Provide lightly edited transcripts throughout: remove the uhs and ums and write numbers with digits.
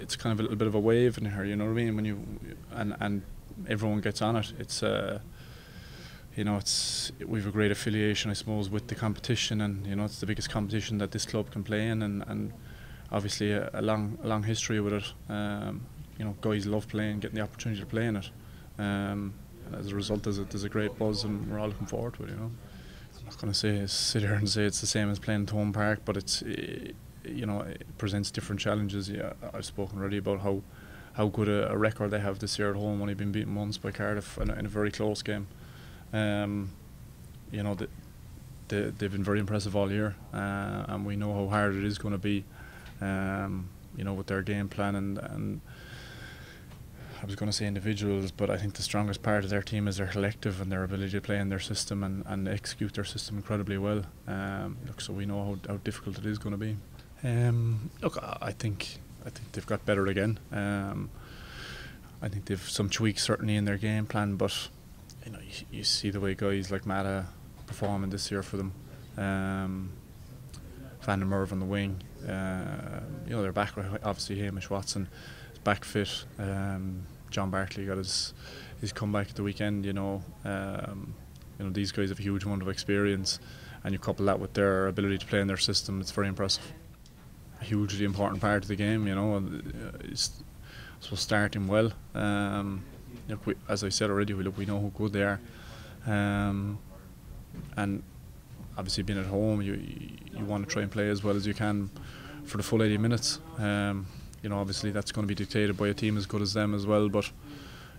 it's kind of a little bit of a wave in here, you know what I mean? When you and everyone gets on it. It's we've a great affiliation, I suppose, with the competition, and it's the biggest competition that this club can play in, and obviously a long history with it. Guys love playing, getting the opportunity to play in it. And as a result, there's a great buzz, and we're all looking forward to it. I'm not going to sit here and say it's the same as playing at home park, but it presents different challenges. Yeah, I've spoken already about how good a record they have this year at home, only been beaten once by Cardiff in a very close game. They've been very impressive all year, and we know how hard it is going to be, with their game plan, and I was going to say individuals, but I think the strongest part of their team is their collective and their ability to play in their system and execute their system incredibly well. So we know how difficult it is going to be. I think they've got better again. I think they've some tweaks certainly in their game plan, but you see the way guys like Mata performing this year for them. Van der Merwe on the wing. They're back. Obviously, Hamish Watson is back fit. John Barkley got his comeback at the weekend. These guys have a huge amount of experience, and you couple that with their ability to play in their system. It's very impressive. A hugely important part of the game. So starting well. As I said already, we know how good they are, and obviously being at home, you want to try and play as well as you can for the full 80 minutes. Obviously that's going to be dictated by a team as good as them as well, but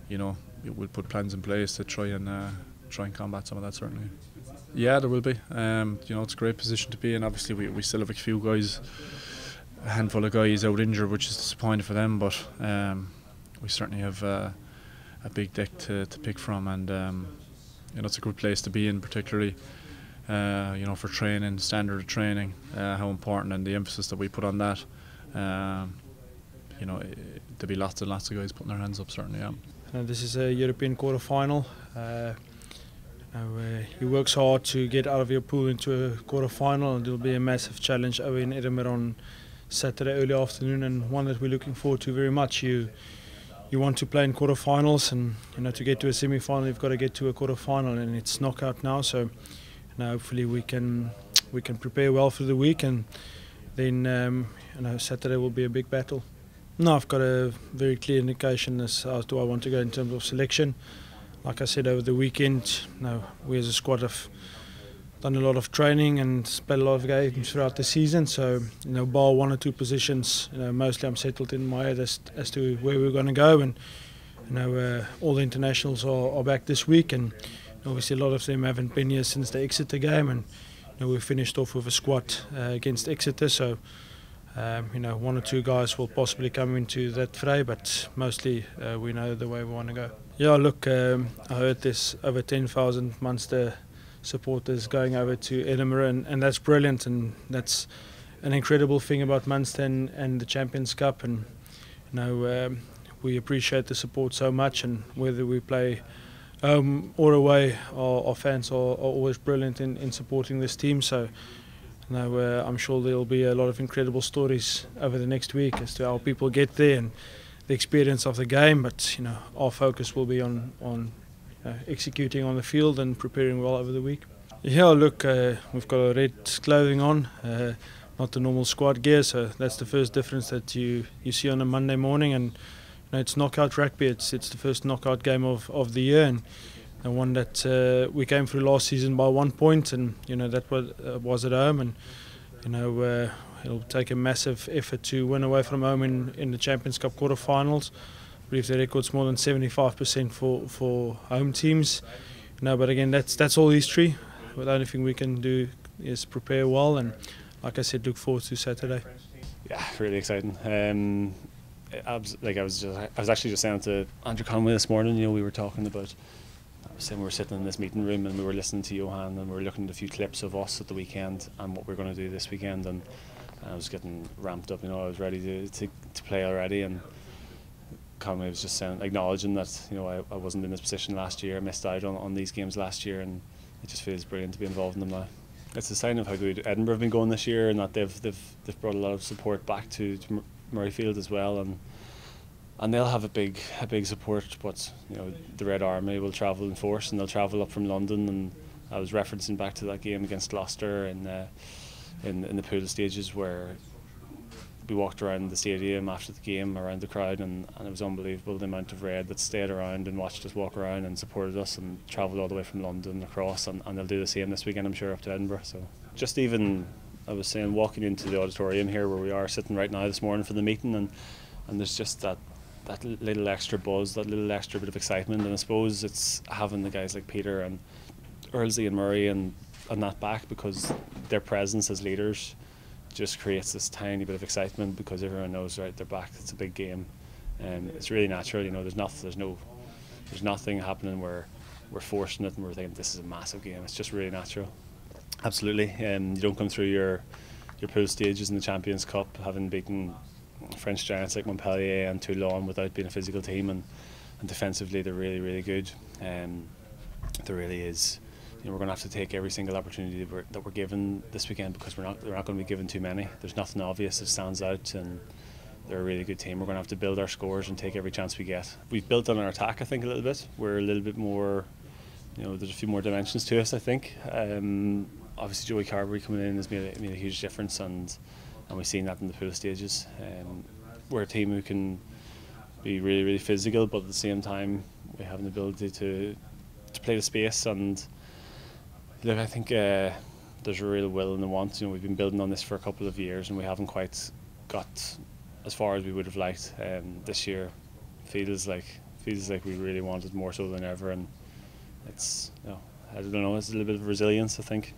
we'll put plans in place to try and combat some of that, certainly. Yeah, there will be. It's a great position to be in. Obviously we still have a handful of guys out injured, which is disappointing for them, but we certainly have a big deck to pick from, and it's a good place to be in, particularly for training, standard of training, how important, and the emphasis that we put on that. There'll be lots and lots of guys putting their hands up, certainly. Yeah. This is a European quarter-final. He works hard to get out of your pool into a quarter-final, and it'll be a massive challenge over in Edinburgh on Saturday early afternoon, and one that we're looking forward to very much. You want to play in quarter-finals, and to get to a semi-final, you've got to get to a quarter-final, and it's knockout now. So hopefully we can prepare well for the week, and then Saturday will be a big battle. No, I've got a very clear indication as to I want to go in terms of selection. Like I said over the weekend, we as a squad have done a lot of training and played a lot of games throughout the season. So bar one or two positions, mostly I'm settled in my head as to where we're going to go, and all the internationals are back this week, and obviously a lot of them haven't been here since the Exeter game, and we finished off with a squad against Exeter, so one or two guys will possibly come into that fray, but mostly we know the way we want to go. Yeah, look, I heard there's over 10,000 Munster supporters going over to Edinburgh, and that's brilliant, and that's an incredible thing about Munster and the Champions Cup, and we appreciate the support so much, and whether we play or away, our fans are always brilliant in supporting this team. So I'm sure there'll be a lot of incredible stories over the next week as to how people get there and the experience of the game, but our focus will be on executing on the field and preparing well over the week. Yeah, look, we've got red clothing on, not the normal squad gear, so that's the first difference that you see on a Monday morning, and it's knockout rugby. It's the first knockout game of the year, and the one that we came through last season by 1 point, and that was at home, and it'll take a massive effort to win away from home in the Champions Cup quarterfinals. I believe the record's more than 75% for home teams. But again, that's all history. The only thing we can do is prepare well, and like I said, look forward to Saturday. Yeah, really exciting. I was actually just saying to Andrew Conway this morning. We were talking about. We were sitting in this meeting room and we were listening to Johann, and we were looking at a few clips of us at the weekend and what we're going to do this weekend, and I was getting ramped up. I was ready to play already, and Conway was just acknowledging that I wasn't in this position last year. I missed out on these games last year, and it just feels brilliant to be involved in them now. It's a sign of how good Edinburgh have been going this year, and that they've brought a lot of support back to Murrayfield as well, and they'll have a big support. But the Red Army will travel in force, and they'll travel up from London. And I was referencing back to that game against Gloucester in the pool stages, where we walked around the stadium after the game, around the crowd, and it was unbelievable the amount of Red that stayed around and watched us walk around and supported us, and travelled all the way from London across, and they'll do the same this weekend, I'm sure, up to Edinburgh. So just even, I was saying, walking into the auditorium here where we are sitting right now this morning for the meeting, and there's just that little extra buzz, that little extra bit of excitement, and I suppose it's having the guys like Peter and Earlsey and Murray and that back, because their presence as leaders just creates this tiny bit of excitement, because everyone knows, right, they're back, it's a big game, and it's really natural. There's nothing happening where we're forcing it and we're thinking this is a massive game. It's just really natural. Absolutely. You don't come through your pool stages in the Champions Cup having beaten French giants like Montpellier and Toulon without being a physical team, and defensively they're really, really good. There really is. We're going to have to take every single opportunity that we're given this weekend, because they're not going to be given too many. There's nothing obvious that stands out, and they're a really good team. We're going to have to build our scores and take every chance we get. We've built on our attack, I think, a little bit. We're a little bit more, there's a few more dimensions to us, I think. Obviously Joey Carberry coming in has made a huge difference, and we've seen that in the pool stages. We're a team who can be really, really physical, but at the same time we have an ability to play the space. And look, I think there's a real will and a want. We've been building on this for a couple of years, and we haven't quite got as far as we would have liked. This year feels like we really want it more so than ever, and it's I don't know, it's a little bit of resilience, I think.